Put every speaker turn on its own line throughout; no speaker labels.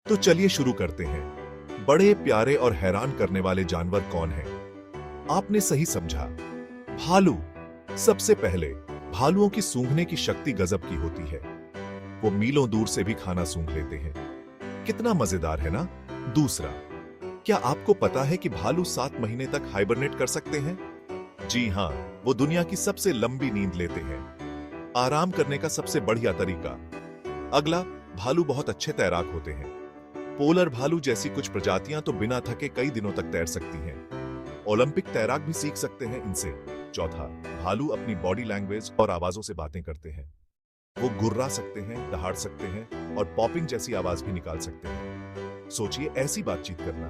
तो चलिए शुरू करते हैं। बड़े प्यारे और हैरान करने वाले जानवर कौन हैं? आपने सही समझा, भालू। सबसे पहले, भालुओं की सूंघने की शक्ति गजब की होती है। वो मीलों दूर से भी खाना सूंघ लेते हैं। कितना मजेदार है ना? दूसरा, क्या आपको पता है कि भालू 7 महीने तक हाइबरनेट कर सकते हैं? जी हां, वो दुनिया की सबसे लंबी नींद लेते हैं। आराम करने का सबसे बढ़िया तरीका। अगला, भालू बहुत अच्छे तैराक होते हैं। पोलर भालू जैसी कुछ प्रजातियां तो बिना थके कई दिनों तक तैर सकती हैं। ओलंपिक तैराक भी सीख सकते हैं इनसे। चौथा, भालू अपनी बॉडी लैंग्वेज और आवाजों से बातें करते हैं। वो गुर्रा सकते हैं, दहाड़ सकते हैं और पॉपिंग जैसी आवाज भी निकाल सकते हैं। सोचिए ऐसी बातचीत करना।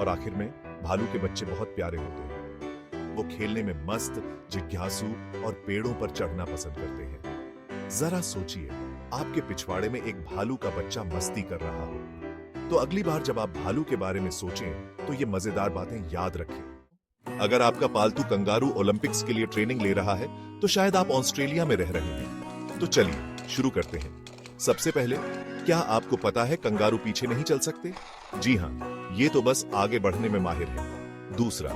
और आखिर में, भालू के बच्चे बहुत प्यारे होते हैं। वो खेलने में मस्त, जिज्ञासु और पेड़ों पर चढ़ना पसंद करते हैं। जरा सोचिए, आपके पिछवाड़े में एक भालू का बच्चा मस्ती कर रहा हो। तो अगली बार जब आप भालू के बारे में सोचें, तो ये मजेदार बातें याद रखें। अगर आपका पालतू कंगारू ओलंपिक्स के लिए ट्रेनिंग ले रहा है, तो शायद आप ऑस्ट्रेलिया में रह रहे हैं। तो चलिए शुरू करते हैं। सबसे पहले, क्या आपको पता है कंगारू पीछे नहीं चल सकते? जी हां, ये तो बस आगे बढ़ने में माहिर है। दूसरा,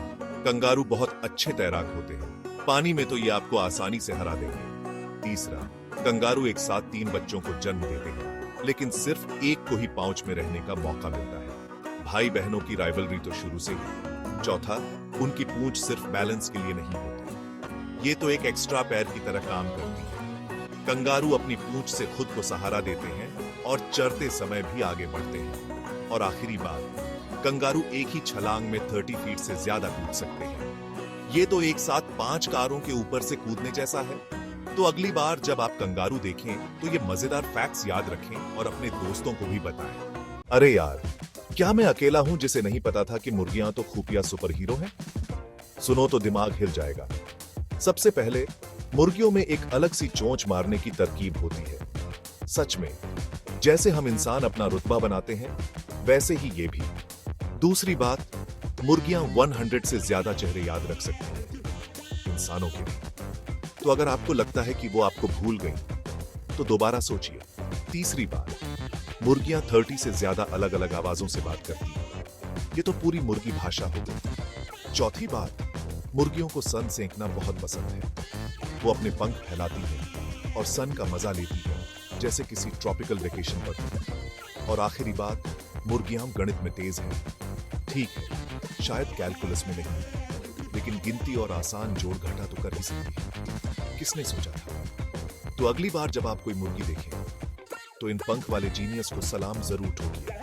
कंगारू बहुत अच्छे तैराक होते हैं। पानी में तो ये आपको आसानी से हरा देंगे। तीसरा, कंगारू एक साथ 3 बच्चों को जन्म देते हैं, लेकिन सिर्फ एक को ही पाउच में रहने का मौका मिलता है। भाई बहनों की राइवलरी तो शुरू से ही। चौथा, उनकी पूंछ सिर्फ बैलेंस के लिए नहीं होती, ये तो एक एक्स्ट्रा पैर की तरह काम करती है। कंगारू अपनी पूंछ से खुद को सहारा देते हैं और चरते समय भी आगे बढ़ते हैं। और आखिरी बात, कंगारू एक ही छलांग में 30 फीट से ज्यादा कूद सकते हैं। ये तो एक साथ 5 कारों के ऊपर से कूदने जैसा है। तो अगली बार जब आप कंगारू देखें, तो ये मजेदार फैक्ट्स याद रखें और अपने दोस्तों को भी बताएं। अरे यार, क्या मैं अकेला हूं जिसे नहीं पता था कि मुर्गियां तो खुफिया सुपर हीरो हैं? सुनो तो दिमाग हिल जाएगा। सबसे पहले, मुर्गियों में एक अलग सी चोंच मारने की तरकीब होती है। सच में, जैसे हम इंसान अपना रुतबा बनाते हैं, वैसे ही ये भी। दूसरी बात, मुर्गियां 100 से ज्यादा चेहरे याद रख सकती हैं, इंसानों के भी। तो अगर आपको लगता है कि वो आपको भूल गई, तो दोबारा सोचिए। तीसरी बात, मुर्गियां 30 से ज्यादा अलग अलग आवाजों से बात करती हैं। ये तो पूरी मुर्गी भाषा हो गई। चौथी बात, मुर्गियों को सन सेंकना बहुत पसंद है। वो अपने पंख फैलाती हैं और सन का मजा लेती हैं, जैसे किसी ट्रॉपिकल वेकेशन पर। और आखिरी बात, मुर्गियां गणित में तेज हैं। ठीक है, शायद कैलकुलस में नहीं, लेकिन गिनती और आसान जोड़ घटा तो कर ही सकती है। किसने सोचा था? तो अगली बार जब आप कोई मुर्गी देखें, तो इन पंख वाले जीनियस को सलाम जरूर ठोकिए।